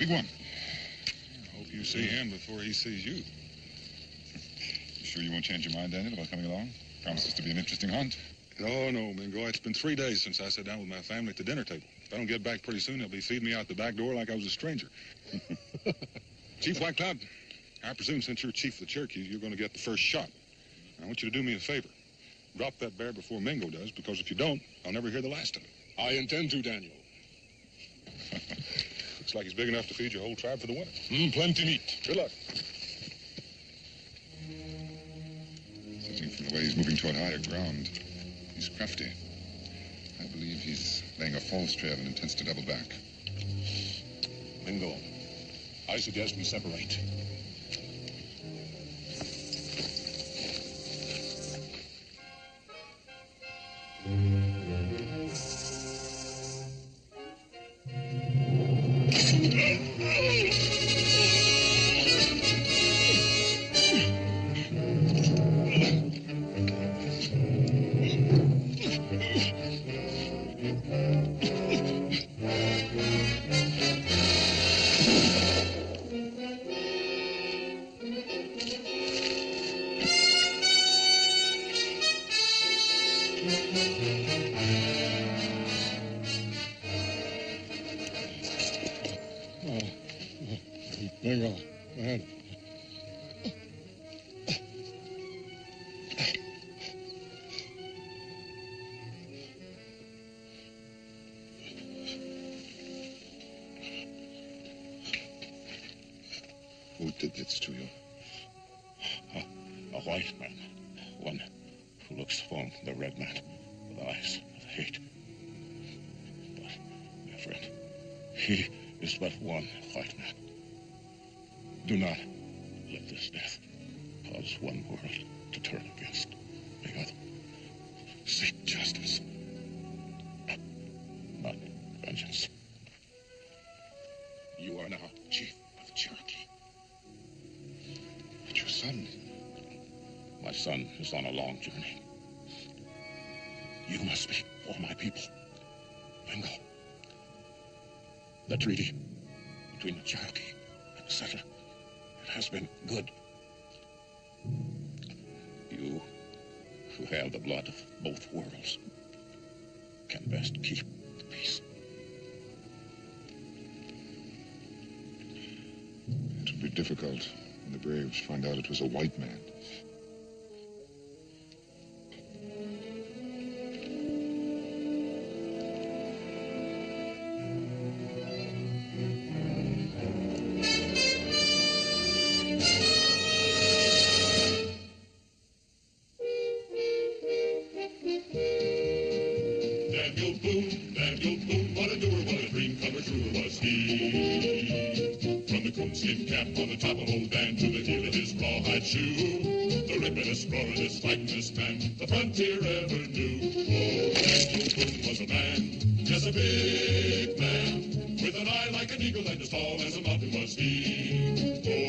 Big one. I hope you see him before he sees you. You sure you won't change your mind, Daniel, about coming along? Promises to be an interesting hunt. Oh, no, Mingo. It's been 3 days since I sat down with my family at the dinner table. If I don't get back pretty soon, they'll be feeding me out the back door like I was a stranger. Chief White Cloud, I presume since you're chief of the Cherokees, you're going to get the first shot. I want you to do me a favor. Drop that bear before Mingo does, because if you don't, I'll never hear the last of it. I intend to, Daniel. Looks like he's big enough to feed your whole tribe for the winter. Plenty meat. Good luck. Judging from the way he's moving toward higher ground, he's crafty. I believe he's laying a false trail and intends to double back. Mingo, I suggest we separate. Mingo, go ahead. Who did this to you? A white man. One who looks upon the red man with eyes of hate. But, my friend, he is but one white man. Do not let this death cause one world to turn against the other. Seek justice, not vengeance. You are now chief of Cherokee. But your son... My son is on a long journey. You must speak for my people. Mingo. The treaty between the Cherokee and the settler, it has been good. You, who have the blood of both worlds, can best keep the peace. It will be difficult when the braves find out it was a white man. Daniel Boone, what a doer, what a dream comer truer was he. From the coonskin cap on the top of old Dan to the heel of his rawhide shoe, the ripinest, roaringest, fightingest man the frontier ever knew. Oh, Daniel Boone was a man, yes, a big man, with an eye like an eagle and as tall as a mountain was he. Oh,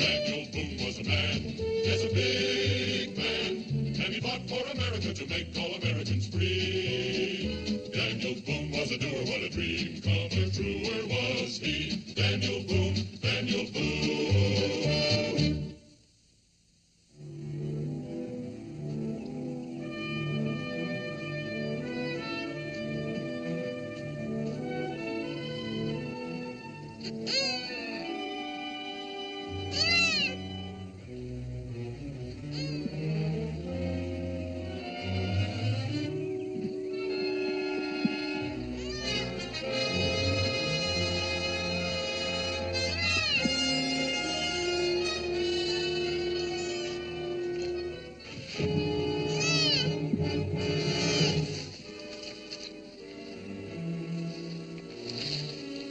Daniel Boone was a man, yes, a big man, and he fought for America to make all Americans free. Daniel Boone was a doer, what a dream comer truer was he. Daniel Boone, Daniel Boone.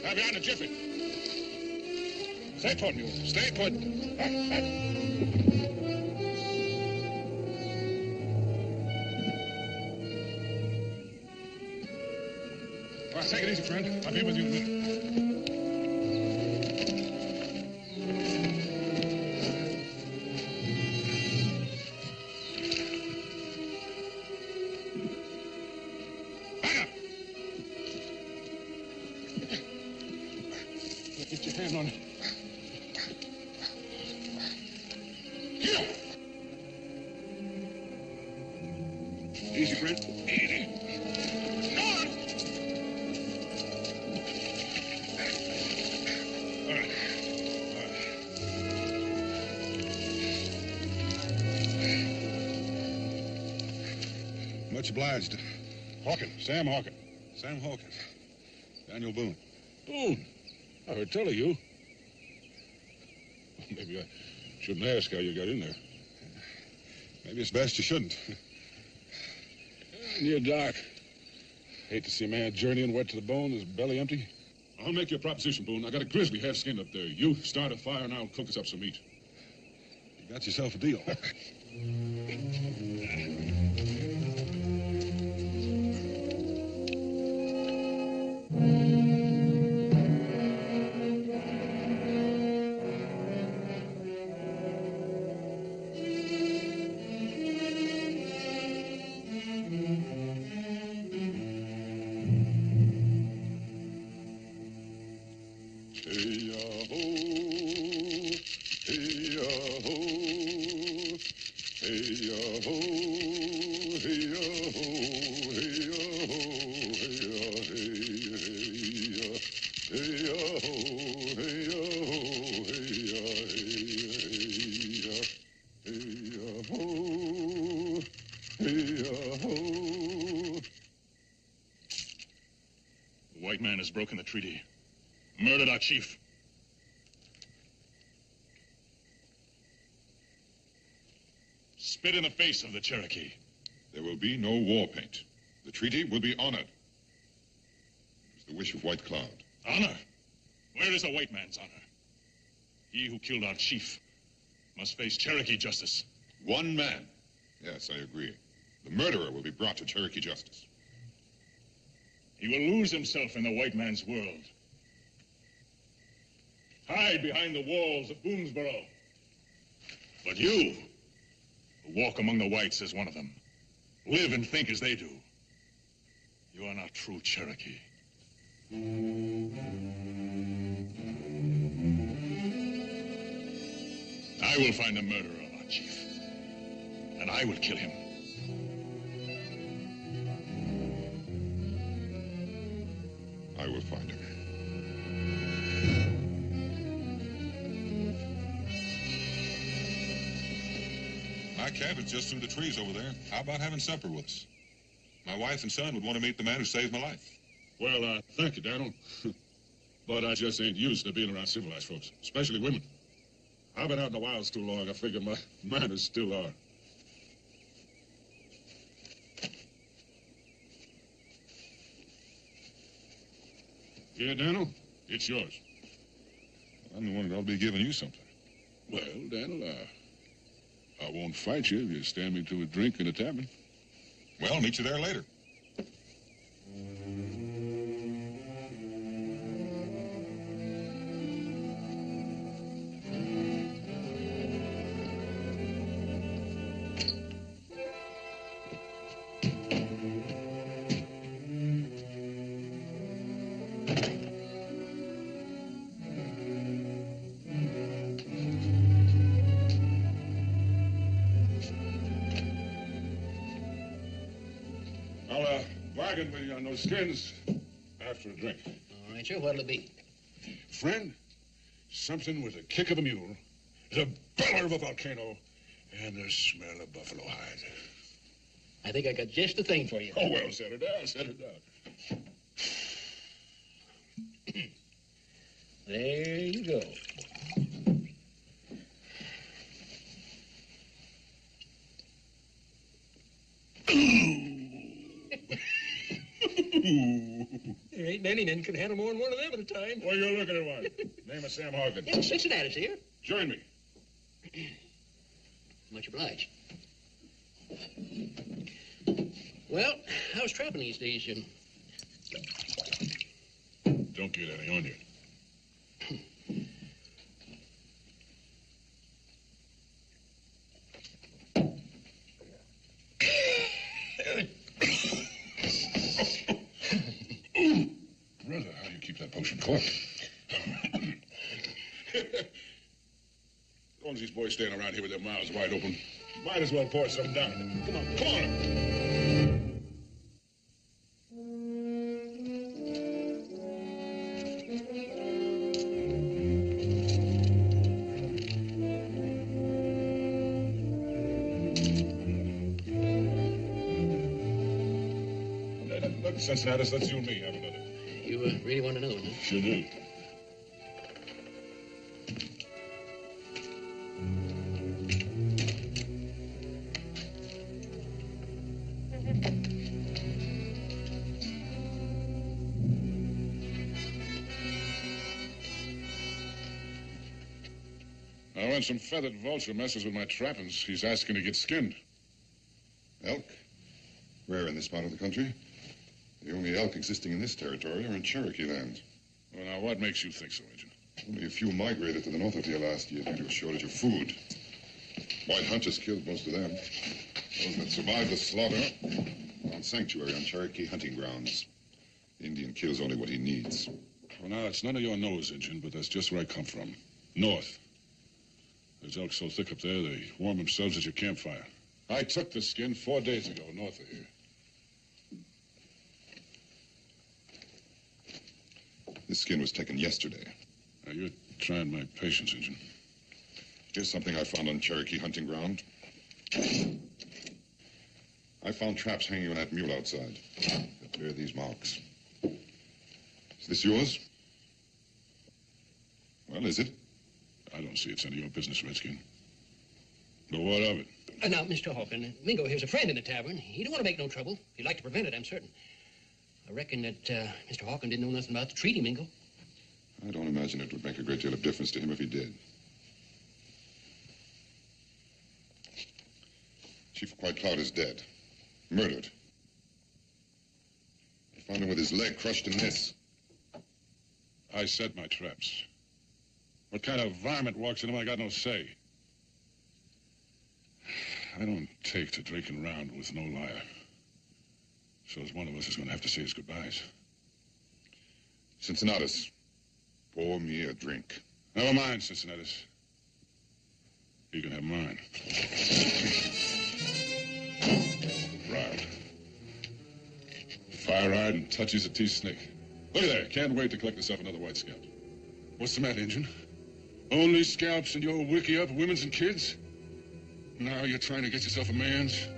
Now behind a jiffy. Stay put, you. Stay put. All right, take it easy, friend. I'll be with you in a minute. Easy, friend. Easy. All right. Much obliged. Hawkins, Sam Hawkins. Sam Hawkins. Daniel Boone. Boone. I heard tell of you. Maybe I shouldn't ask how you got in there. Maybe it's best you shouldn't. Near dark. Hate to see a man journeying wet to the bone, his belly empty. I'll make you a proposition, Boone. I got a grizzly half-skinned up there. You start a fire and I'll cook us up some meat. You got yourself a deal. The white man has broken the treaty, murdered our chief. Spit in the face of the Cherokee. There will be no war paint. The treaty will be honored. It's the wish of White Cloud. Honor? Where is a white man's honor? He who killed our chief must face Cherokee justice. One man. Yes, I agree. The murderer will be brought to Cherokee justice. He will lose himself in the white man's world. Hide behind the walls of Boonesboro. But you, who walk among the whites as one of them, live and think as they do, you are not true Cherokee. I will find the murderer of our chief, and I will kill him. I will find him. My cabin's just through the trees over there. How about having supper with us? My wife and son would want to meet the man who saved my life. Well, thank you, Daniel. But I just ain't used to being around civilized folks, especially women. I've been out in the wilds too long. I figure my manners still are. Yeah, Daniel, it's yours. I'm the one that ought to be giving you something. Well, Daniel, I won't fight you if you stand me to a drink in a tavern. Well, I'll meet you there later. I'll bargain with you on those skins after a drink. All right, sir. What'll it be? Friend, something with a kick of a mule, the bellow of a volcano, and the smell of buffalo hide. I think I got just the thing for you. Oh, well, set it down, set it down. There you go. There ain't many men can handle more than one of them at a time. Well, you're looking at one. Name is Sam Hawkins. Yeah, Cincinnati's here. Join me. Much obliged. Well, how's trapping these days, Jim? Don't get any on you. Brother, how do you keep that potion corked? As long as these boys stand around here with their mouths wide open, might as well pour some down. Come on, come on. Cincinnatus, let's you and me have another. You really want another one, huh? Sure do. Now, when some feathered vulture messes with my trappings, he's asking to get skinned. Elk? Rare in this part of the country. The only elk existing in this territory are in Cherokee land. Well, now, what makes you think so, Agent? Only a few migrated to the north of here last year due to a shortage of food. White hunters killed most of them. Those that survived the slaughter found sanctuary on Cherokee hunting grounds. The Indian kills only what he needs. Well, now, it's none of your nose, Agent, but that's just where I come from. North. There's elk so thick up there, they warm themselves at your campfire. I took the skin 4 days ago, north of here. This skin was taken yesterday. Now, you're trying my patience, Agent. Here's something I found on Cherokee hunting ground. I found traps hanging on that mule outside. That bear these marks. Is this yours? Well, is it? I don't see it's any of your business, Redskin. But what of it? Now, Mr. Hawken, Mingo here's a friend in the tavern. He don't want to make no trouble. He'd like to prevent it, I'm certain. I reckon that Mr. Hawken didn't know nothing about the treaty, Mingo. I don't imagine it would make a great deal of difference to him if he did. Chief White Cloud is dead. Murdered. I found him with his leg crushed in this. I set my traps. What kind of varmint walks in them, I got no say. I don't take to drinking around with no liar. So as one of us is going to have to say his goodbyes. Cincinnatus, pour me a drink. Never mind, Cincinnatus. You can have mine. Right. Fire-eyed and touchy as a tea-snake. Look at there. Can't wait to collect yourself another white scalp. What's the matter, Injun? Only scalps in your wiki up women's and kids? Now you're trying to get yourself a man's?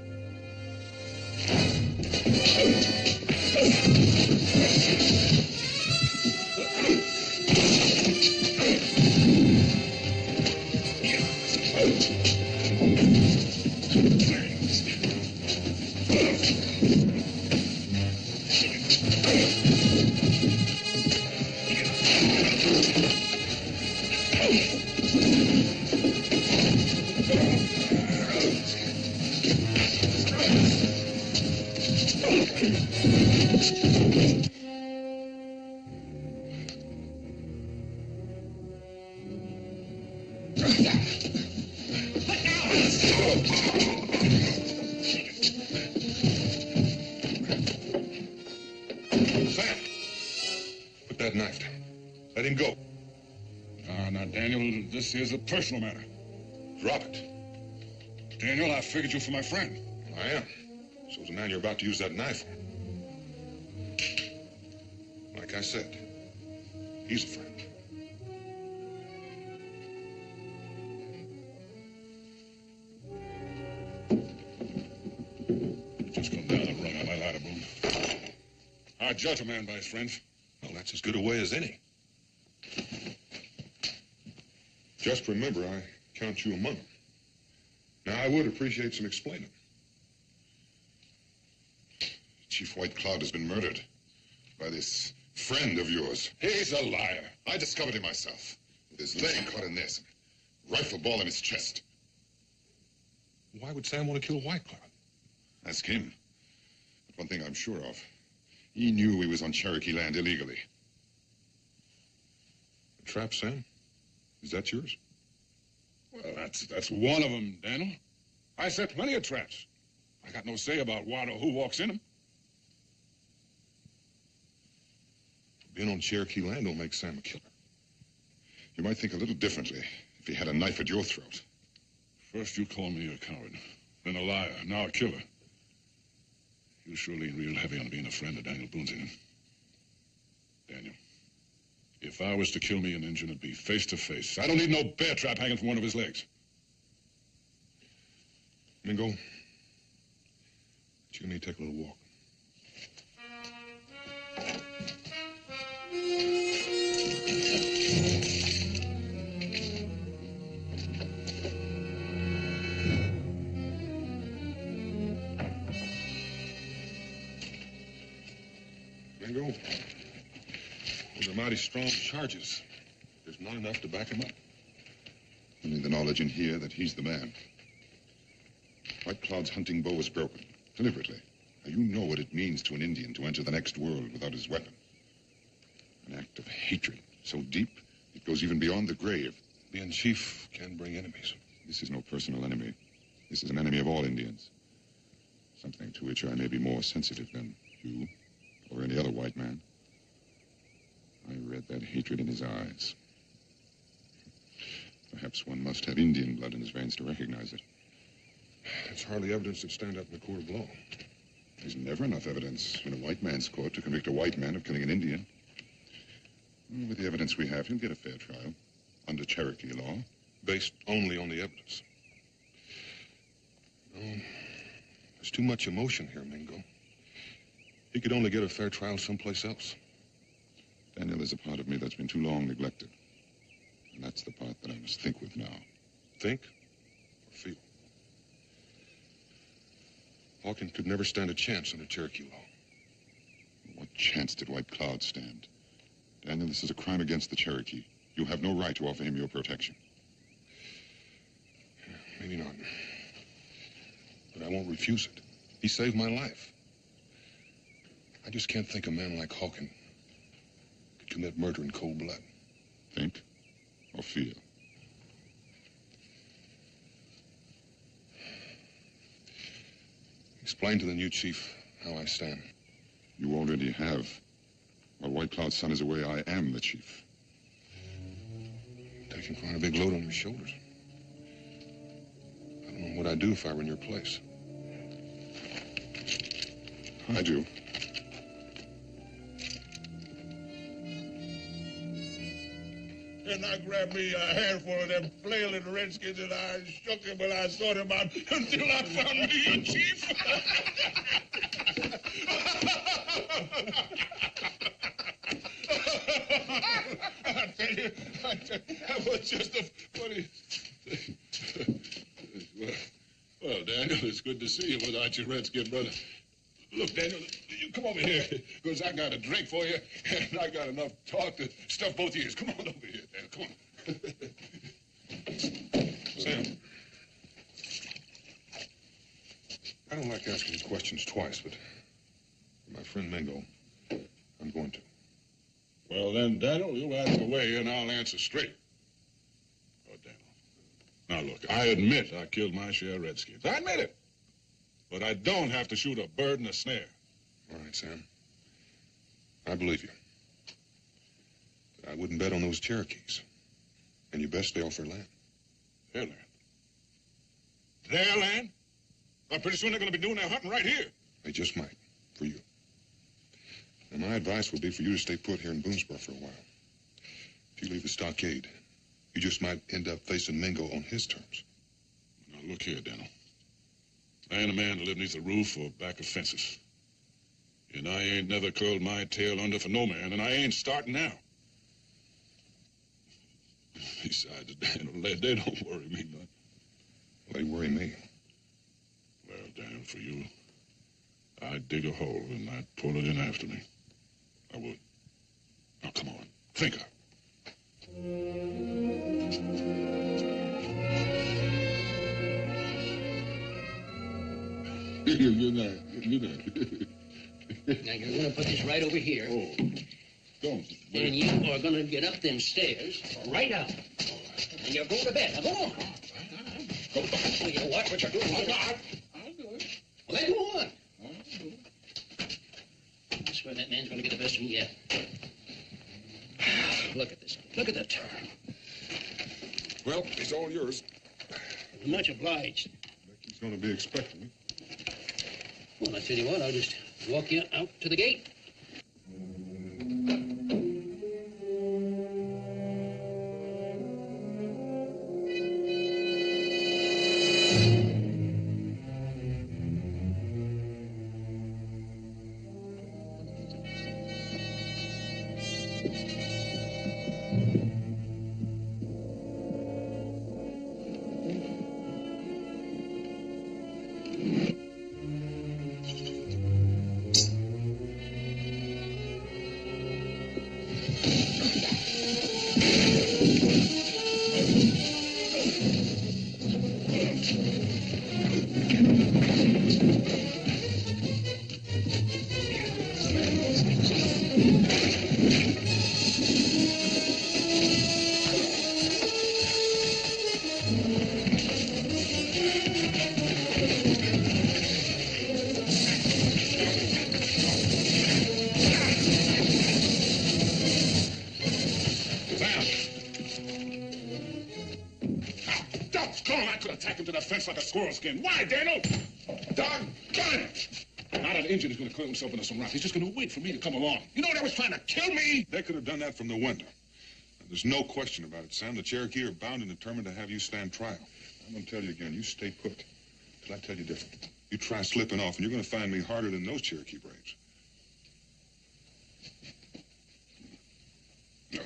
Sam, put that knife down. Let him go. Now, Daniel, this is a personal matter. Drop it. Daniel, I figured you for my friend. I am. So's the man you're about to use that knife on. Like I said, he's a friend. Just come down and run out my ladder, Boone. I judge a man by his friends. Well, that's as good a way as any. Just remember, I count you among them. Now, I would appreciate some explaining. Chief White Cloud has been murdered by this friend of yours. He's a liar. I discovered him myself, with his leg caught in this, and a rifle ball in his chest. Why would Sam want to kill White Cloud? Ask him. But one thing I'm sure of, he knew he was on Cherokee land illegally. The trap, Sam? Is that yours? Well, that's one of them, Daniel. I set plenty of traps. I got no say about what or who walks in them. Being on Cherokee land don't make Sam a killer. You might think a little differently if he had a knife at your throat. First you call me a coward, then a liar, now a killer. You sure lean real heavy on being a friend of Daniel Boone's, ain't it? Daniel, if I was to kill me an Injun, it'd be face to face. I don't need no bear trap hanging from one of his legs. Mingo, you and me take a little walk. Bingo. Those are mighty strong charges. There's not enough to back him up. Only the knowledge in here that he's the man. White Cloud's hunting bow was broken, deliberately. Now, you know what it means to an Indian to enter the next world without his weapon. An act of hatred so deep, it goes even beyond the grave. Being chief can bring enemies. This is no personal enemy. This is an enemy of all Indians. Something to which I may be more sensitive than you or any other white man. I read that hatred in his eyes. Perhaps one must have Indian blood in his veins to recognize it. It's hardly evidence that stand up in a court of law. There's never enough evidence in a white man's court to convict a white man of killing an Indian. With the evidence we have, he'll get a fair trial under Cherokee law. Based only on the evidence. No, there's too much emotion here, Mingo. He could only get a fair trial someplace else. Daniel, there's a part of me that's been too long neglected. And that's the part that I must think with now. Think or feel? Hawkins could never stand a chance under Cherokee law. What chance did White Cloud stand? Daniel, this is a crime against the Cherokee. You have no right to offer him your protection. Maybe not. But I won't refuse it. He saved my life. I just can't think a man like Hawkins could commit murder in cold blood. Think or feel? Explain to the new chief how I stand. You already have. While White Cloud's son is away, I am the chief. Taking quite a big load on your shoulders. I don't know what I'd do if I were in your place. I do. And I grabbed me a handful of them flailing redskins and I shook him when I saw them out until I found me a chief. I tell you, that was just a funny thing. Well, Daniel, it's good to see you without your redskin brother. Look, Daniel, you come over here, because I got a drink for you, and I got enough talk to stuff both ears. Come on over here, Daniel, come on. Sam, I don't like asking these questions twice, but for my friend Mingo, I'm going to. Well, then, Daniel, you ask away, and I'll answer straight. Oh, Daniel. Now, look, I admit I killed my share of redskins. I admit it. But I don't have to shoot a bird in a snare. All right, Sam. I believe you. But I wouldn't bet on those Cherokees. And you best stay off their land. Their land? Their land? Well, pretty soon they're going to be doing their hunting right here. They just might, for you. And my advice would be for you to stay put here in Boonesboro for a while. If you leave the stockade, you just might end up facing Mingo on his terms. Now, look here, Daniel. I ain't a man to live beneath a roof or back of fences. And I ain't never curled my tail under for no man, and I ain't starting now. Besides, Daniel, they don't worry me none. They worry me. Well, Daniel, for you, I'd dig a hole and I'd pull it in after me. I would. Now, come on. Think of it. Good night. Good night. Now, you're going to put this right over here. Oh, don't. And you are going to get up them stairs right out. And you're going to bed. Now, go on. Go on. Well, you watch what you're doing. I'll do it. Well, then go on. I'll do it. I swear that man's going to get the best of me yet. Look at this. Look at the turn. Well, it's all yours. Much obliged. He's going to be expecting me. Well, I tell you what, I'll just walk you out to the gate. squirrel skin. Why, Daniel? Doggone it! Now that Injun is going to coil himself into some rock. He's just going to wait for me to come along. You know that was trying to kill me? They could have done that from the window. There's no question about it, Sam. The Cherokee are bound and determined to have you stand trial. I'm going to tell you again, you stay put till I tell you different. You try slipping off, and you're going to find me harder than those Cherokee braves. No.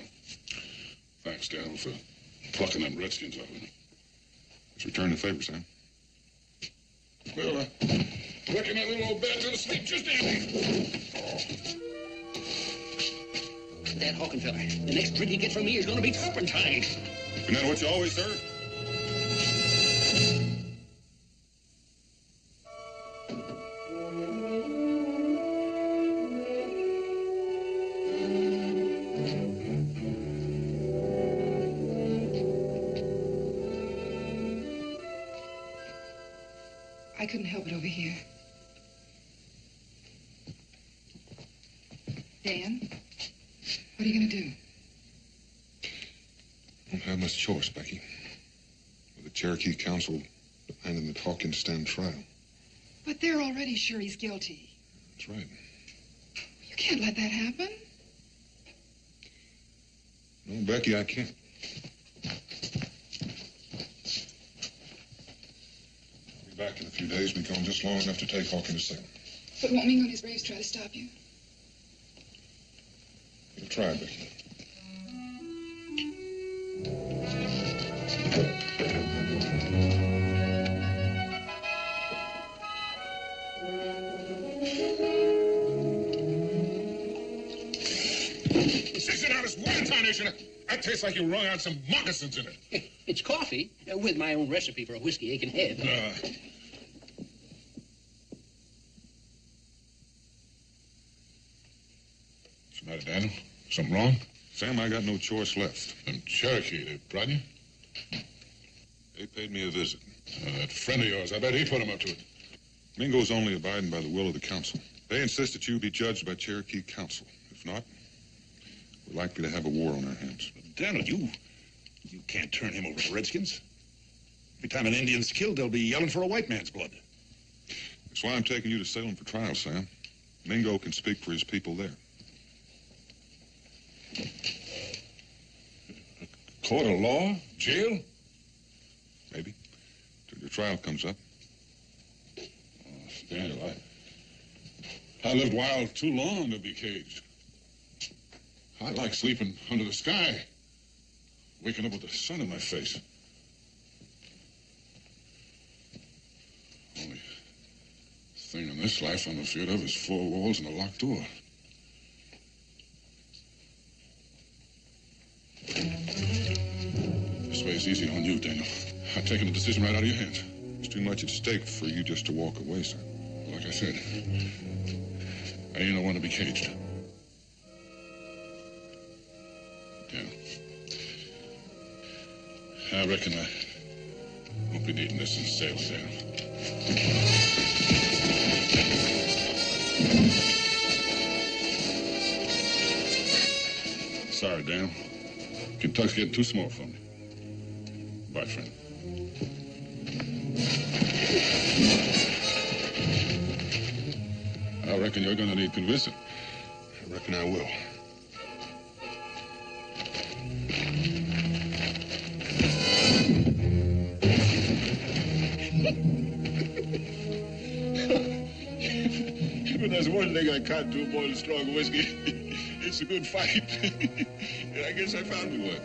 Thanks, Daniel, for plucking them redskins off of me. Let's return the favor, Sam. Well, reckon that little old bad's gonna sleep just empty. That Hawking fella, the next drink he gets from me is going to be turpentine. Isn't that what you always heard? I couldn't help it over here. Dan, what are you going to do? Don't have much choice, Becky. With the Cherokee Council demanding that Hawkins stand trial. But they're already sure he's guilty. That's right. You can't let that happen. No, Becky, I can't. I'll be back in a few days. Be gone just long enough to take Hawkins to Salem. But won't Mingo and his braves try to stop you? We'll try, Becky. Sit down, this water tarnation. That tastes like you wrung out some moccasins in it. It's coffee with my own recipe for a whiskey they can have. What's the matter, Daniel? Something wrong? Sam, I got no choice left. Them Cherokee, they brought you? They paid me a visit. That friend of yours, I bet he put him up to it. Mingo's only abiding by the will of the council. They insist that you be judged by Cherokee Council. If not, we're likely to have a war on our hands. Daniel, you can't turn him over to Redskins. Every time an Indian's killed, they'll be yelling for a white man's blood. That's why I'm taking you to Salem for trial, Sam. Mingo can speak for his people there. Court of law? Jail? Maybe. Till your trial comes up. Oh, Daniel, I lived wild too long to be caged. I like sleeping under the sky, waking up with the sun in my face. Only thing in this life I'm afraid of is four walls and a locked door. This way is easy on you, Daniel. I've taken the decision right out of your hands. There's too much at stake for you just to walk away, sir. Like I said, I ain't no one to be caged. Daniel, I reckon I won't be needing this in Salem, Daniel. Sorry, Daniel. Kentucky's getting too small for me. Bye, friend. I reckon you're going to need convincing. I reckon I will. But there's one thing I can't do more than strong whiskey. It's a good fight. And I guess I found me one.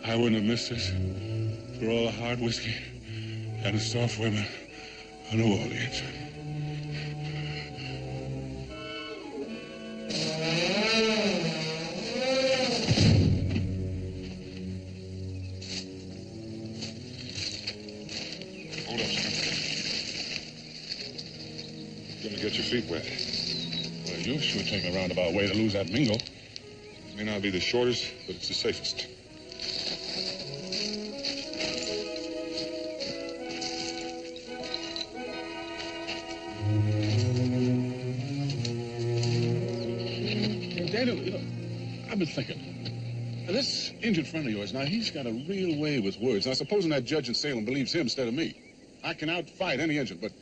I wouldn't have missed this for all the hard whiskey and the soft women of New Orleans. Hold up, son. Gonna get your feet wet. Well, you sure take a roundabout way to lose that Mingo. May not be the shortest, but it's the safest. Daniel, I've been thinking. Now, this Indian friend of yours, now, he's got a real way with words. Now, supposing that judge in Salem believes him instead of me. I can outfight any Indian, but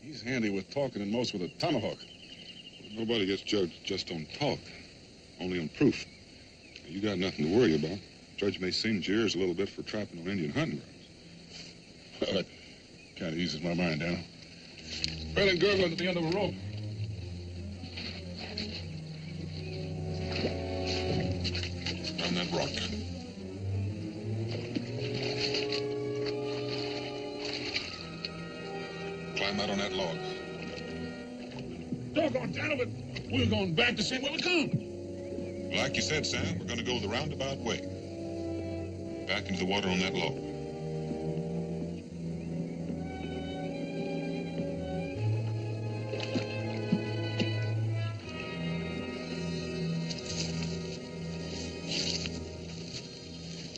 he's handy with talking and most with a tomahawk. Nobody gets judged just on talk, only on proof. You got nothing to worry about. Judge may singe your ears a little bit for trapping on Indian hunting grounds. Well, that kind of eases my mind, Daniel. Well, and gurgling at the end of a rope. On that rock. Climb out on that log. Doggone, Daniel, but we're going back the same way we come. Like you said, Sam, we're going to go the roundabout way. Back into the water on that log.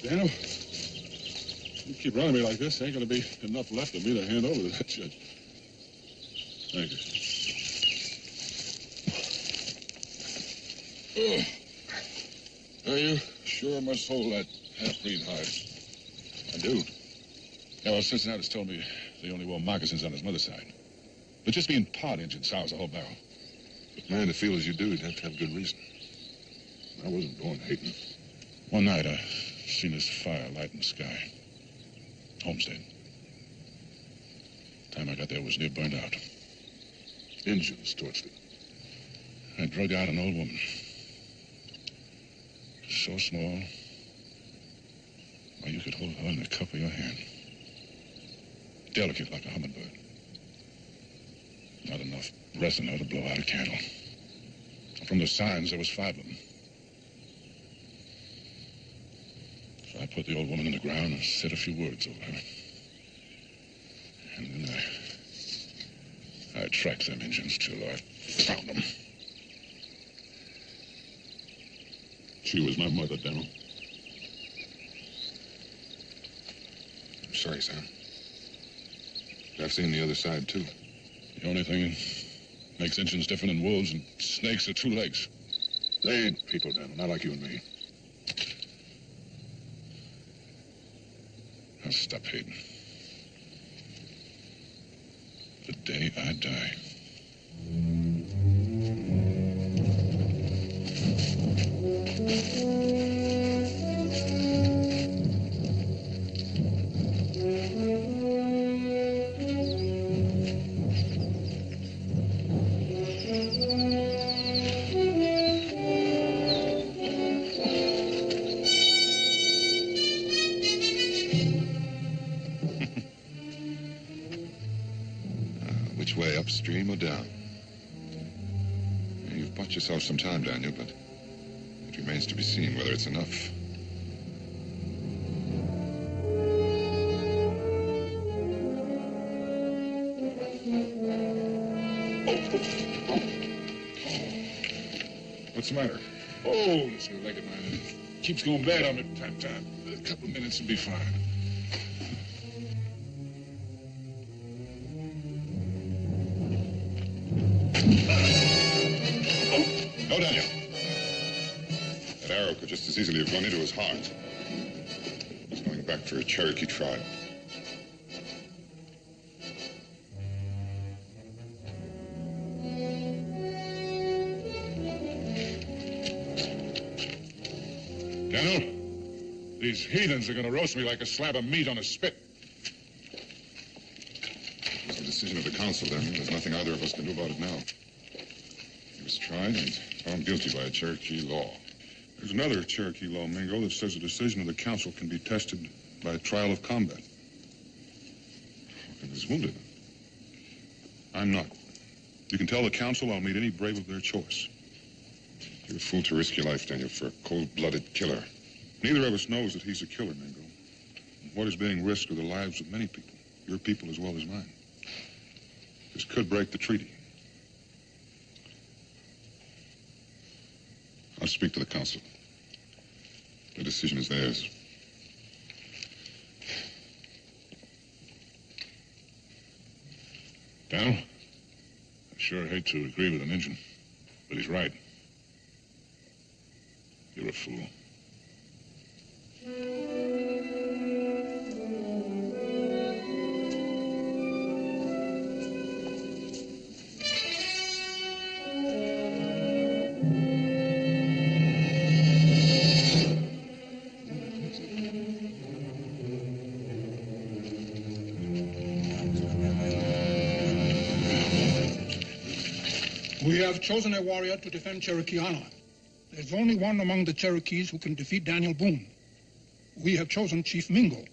Daniel, you keep running me like this, ain't going to be enough left of me to hand over to that judge. Thank you. Oh. Now you sure must hold that half-breed hide. I do. Yeah, well, Cincinnati's told me they only wore moccasins on his mother's side. But just being part Indian sours the whole barrel. But man, to feel as you do, you'd have to have good reason. I wasn't born hating. One night, I seen this fire light in the sky. Homestead. Time I got there, it was near burned out. Indians torched it. I drug out an old woman. So small, well, you could hold her in the cup of your hand. Delicate like a hummingbird. Not enough breath in her to blow out a candle. From the signs, there was 5 of them. So I put the old woman in the ground and said a few words over her. And then I tracked them Indians till I found them. She was my mother, Daniel. I'm sorry, Sam. I've seen the other side, too. The only thing that makes Indians different than wolves and snakes are 2 legs. They ain't people, Daniel, not like you and me. I'll stop hating. The day I die. Which way, upstream or down? You've bought yourself some time, Daniel, but it remains to be seen whether it's enough. What's the matter? Oh, this new leg of mine. It keeps going bad on me time to time. A couple of minutes will be fine. No, Daniel. That arrow could just as easily have gone into his heart. He's going back for a Cherokee tribe. Daniel, these heathens are going to roast me like a slab of meat on a spit. It's the decision of the council, Daniel. There's nothing either of us can do about it now. He was tried and found guilty by a Cherokee law. There's another Cherokee law, Mingo, that says a decision of the council can be tested by a trial of combat. And is wounded. I'm not. You can tell the council I'll meet any brave of their choice. You're a fool to risk your life, Daniel, for a cold-blooded killer. Neither of us knows that he's a killer, Mingo. What is being risked are the lives of many people, your people as well as mine. This could break the treaty. I'll speak to the council. The decision is theirs. Daniel, I sure hate to agree with an Injun, but he's right. You're a fool. We have chosen a warrior to defend Cherokee honor. There's only one among the Cherokees who can defeat Daniel Boone. We have chosen Chief Mingo.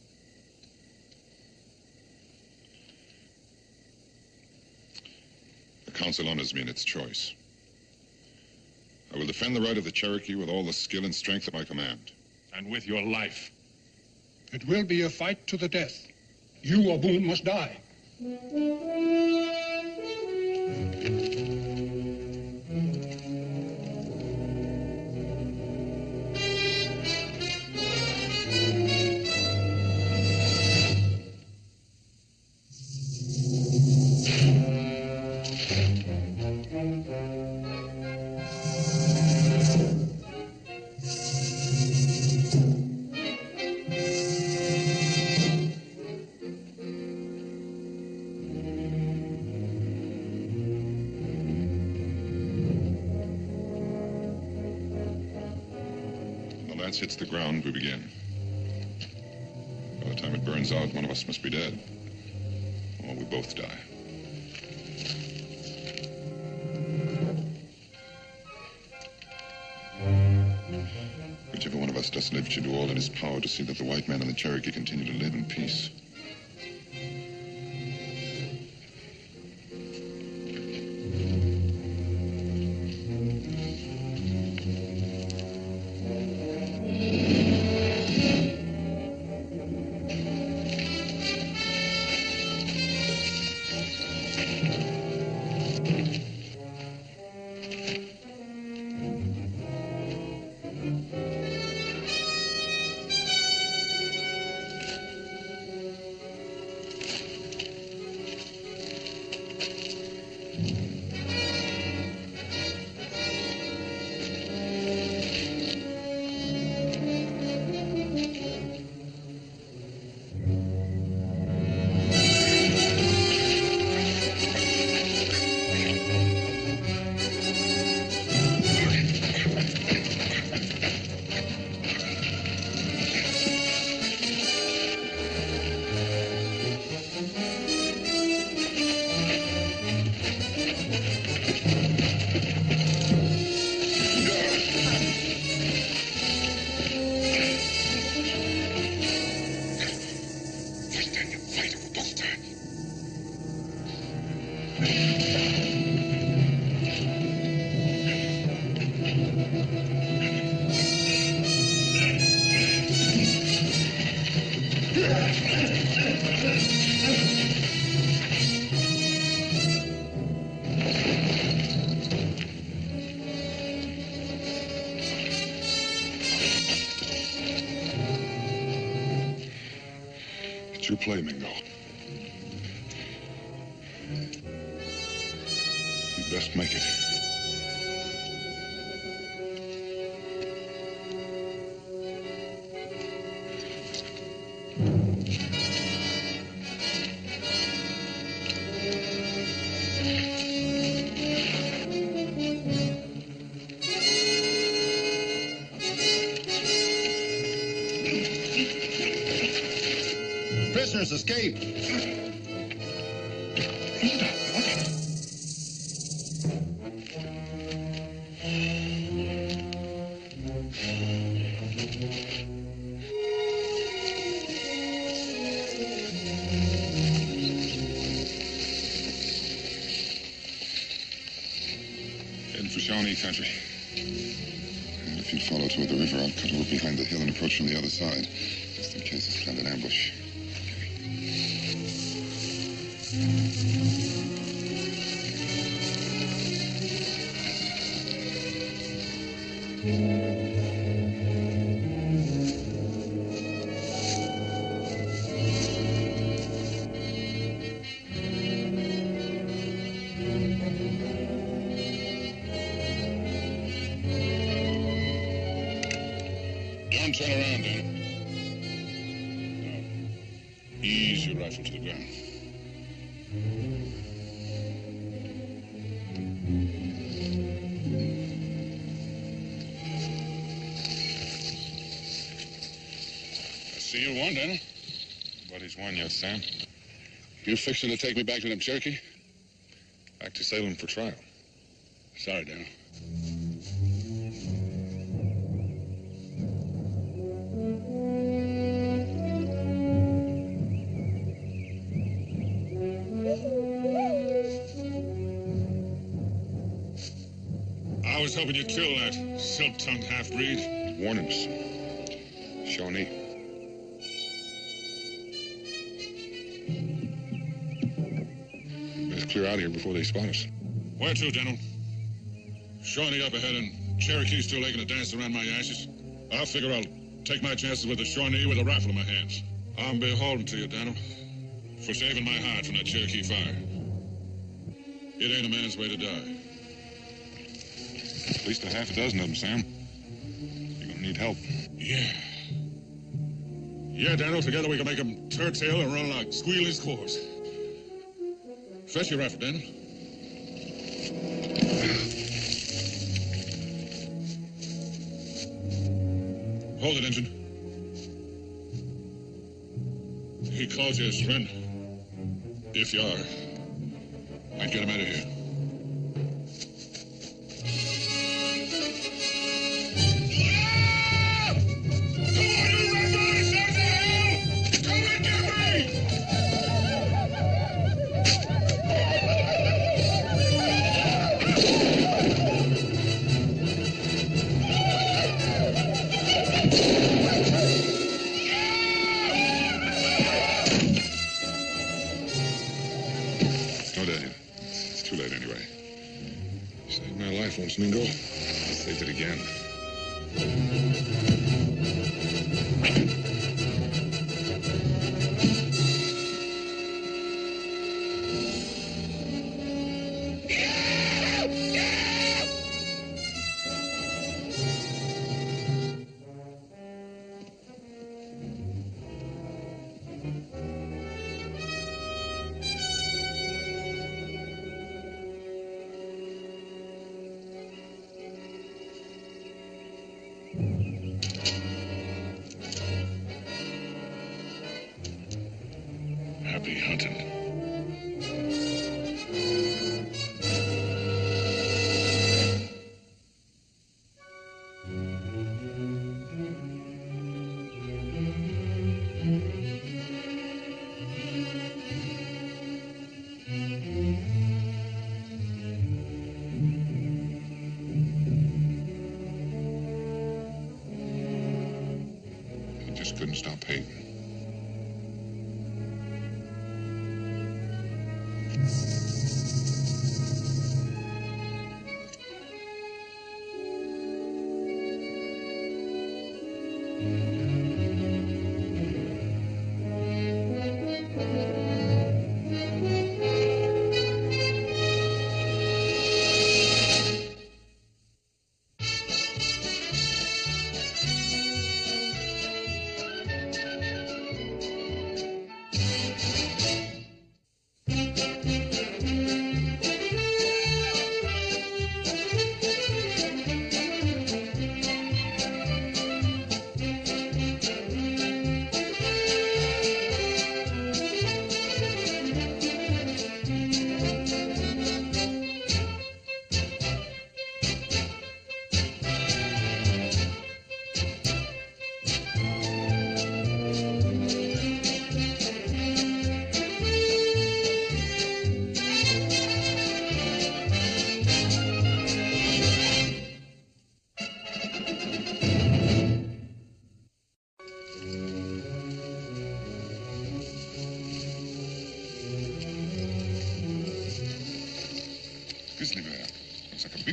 The council honors me in its choice. I will defend the right of the Cherokee with all the skill and strength at my command. And with your life. It will be a fight to the death. You or Boone must die. Hits the ground, we begin. By the time it burns out, one of us must be dead. Or we both die. Whichever one of us does live should do all in his power to see that the white man and the Cherokee continue to live in peace. It's your play, Mingo. You'd best make it. Prisoners escape. country. And if you'd follow toward the river, I'll cut over behind the hill and approach from the other side, just in case it's planned an ambush. Don't turn around, Daniel. No. Ease your rifle to the ground. I see you won, Daniel. Nobody's won yet, Sam. You fixing to take me back to them Cherokee? Back to Salem for trial. Sorry, Daniel. I was hoping you'd kill that silk-tongued half-breed. Warnings. Shawnee. Let's clear out of here before they spot us. Where to, Daniel? Shawnee up ahead and Cherokee still making a dance around my ashes. I figure I'll take my chances with the Shawnee with a rifle in my hands. I'm beholden to you, Daniel, for saving my hide from that Cherokee fire. It ain't a man's way to die. At least a half a dozen of them, Sam. You're gonna need help. Yeah. Yeah, Daniel, together we can make them turn tail and run like squealing squaws. Fetch your rifle, Daniel. Hold it, Engine. He calls you his friend. If you are, I'd get him out of here. No, Daniel. It's too late anyway. Saved my life once, Mingo. I saved it again. Happy hunting. He just couldn't stop hating.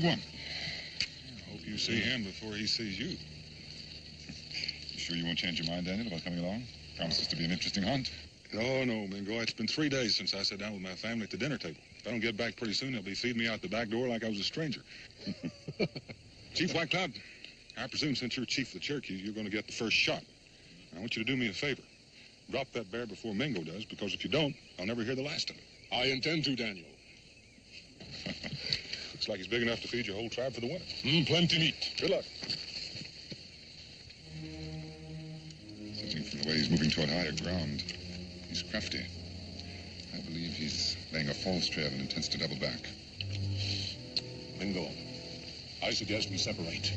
Big one. I hope you see him before he sees you. You sure you won't change your mind, Daniel, about coming along? Promises to be an interesting hunt. Oh, no, Mingo. It's been 3 days since I sat down with my family at the dinner table. If I don't get back pretty soon, they'll be feeding me out the back door like I was a stranger. Chief White Cloud, I presume since you're chief of the Cherokees, you're going to get the first shot. I want you to do me a favor. Drop that bear before Mingo does, because if you don't, I'll never hear the last of it. I intend to, Daniel. Looks like he's big enough to feed your whole tribe for the winter. Plenty meat. Good luck. Judging from the way he's moving toward higher ground, he's crafty. I believe he's laying a false trail and intends to double back. Mingo, I suggest we separate.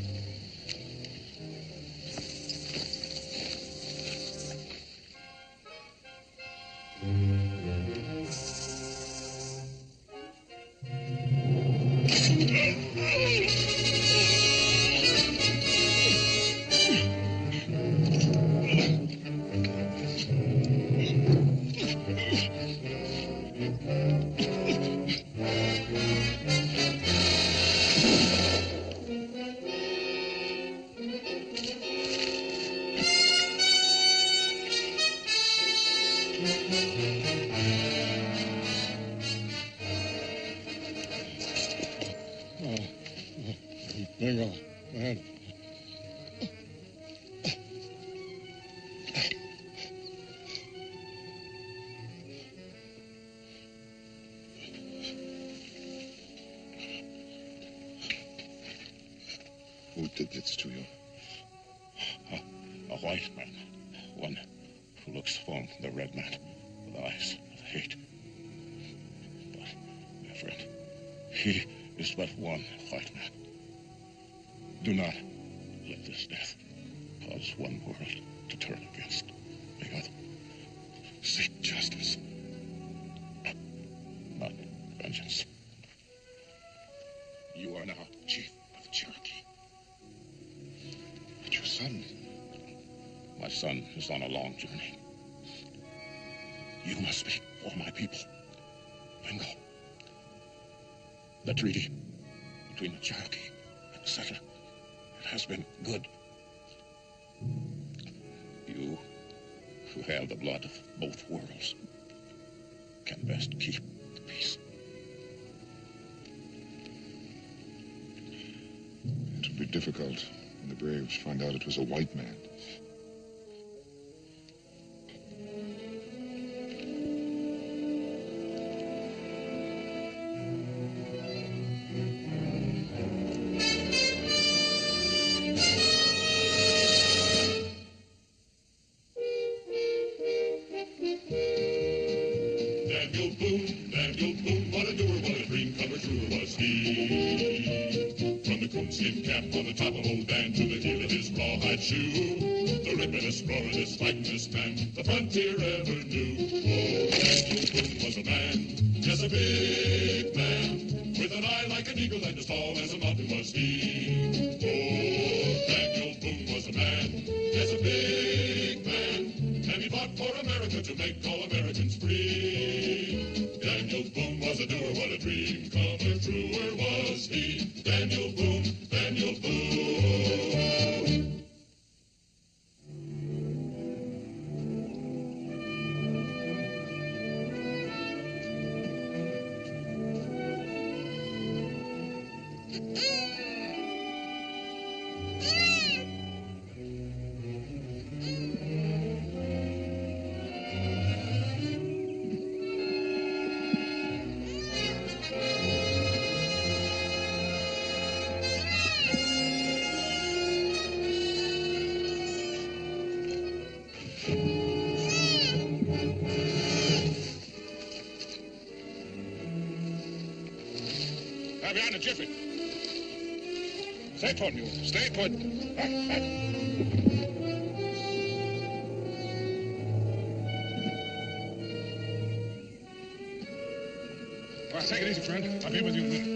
Mingo, man. Who did this to you? A white man. One who looks upon the red man with eyes of hate. But, my friend, he is but one white man. Do not let this death cause one world to turn against the other. Seek justice, not vengeance. You are now chief of Cherokee. But your son... My son is on a long journey. You must speak for my people. Mingo. The treaty between the Cherokee and the settler, it has been good. You, who have the blood of both worlds, can best keep the peace. It will be difficult when the braves find out it was a white man. Daniel Boone, what a doer, what a dream comer truer was he. From the coonskin cap on the top of old Dan to the heel of his rawhide shoe, the rippinest, roaringest, fightingest man the frontier ever knew. Oh, Daniel Boone was a man, yes, a big man, with an eye like an eagle and as tall as a mountain was he. Oh, Daniel Boone was a man, yes, a big man, and he fought for America to make all Americans free. Daniel Boone was a doer, what a dream comer truer was he. Daniel Boone, Daniel Boone. Behind a jiffy. Stay put, you. Stay put. All right, take it easy, friend. I'll be with you in a minute.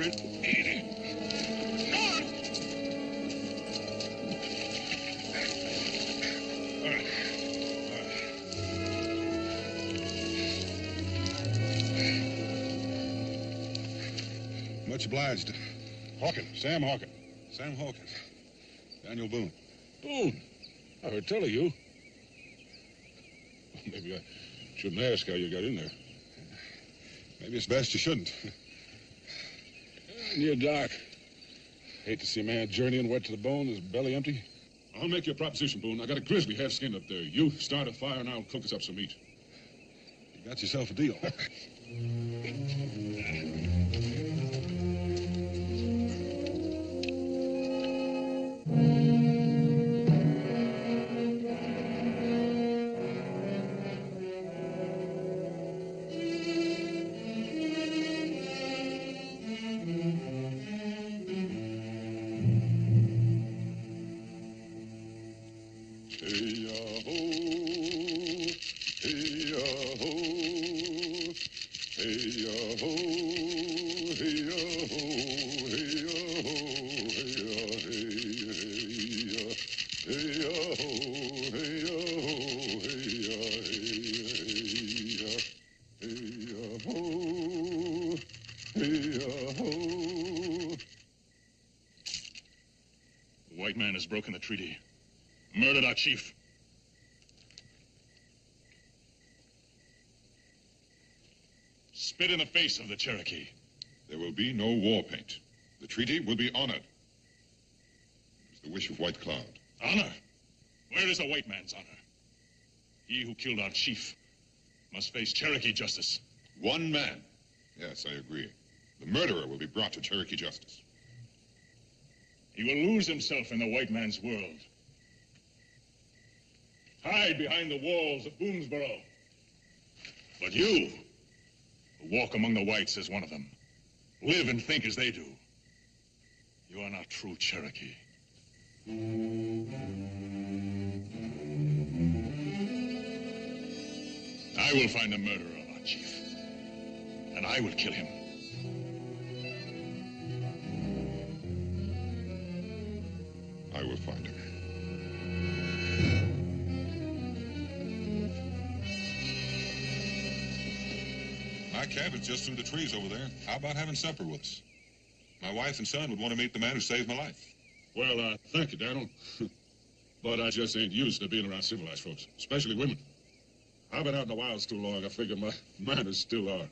friend. North! All right. Much obliged. Sam Hawkins. Sam Hawkins. Daniel Boone. Boone. I heard tell of you. Maybe I shouldn't ask how you got in there. Maybe it's best you shouldn't. Near dark. Hate to see a man journeying wet to the bone, his belly empty. I'll make you a proposition, Boone. I got a grizzly half-skinned up there. You start a fire and I'll cook us up some meat. You got yourself a deal. The white man has broken the treaty. Murdered our chief. Spit in the face of the Cherokee. There will be no war paint. The treaty will be honored. It's the wish of White Cloud. Honor? Where is a white man's honor? He who killed our chief must face Cherokee justice. One man. Yes, I agree. The murderer will be brought to Cherokee justice. He will lose himself in the white man's world. Hide behind the walls of Boonesboro. But you, who walk among the whites as one of them, live and think as they do, you are not true Cherokee. I will find the murderer of our chief, and I will kill him. I will find him. My cabin's just through the trees over there. How about having supper with us? My wife and son would want to meet the man who saved my life. Well, thank you, Daniel. But I just ain't used to being around civilized folks, especially women. I've been out in the wilds too long. I figure my manners still are.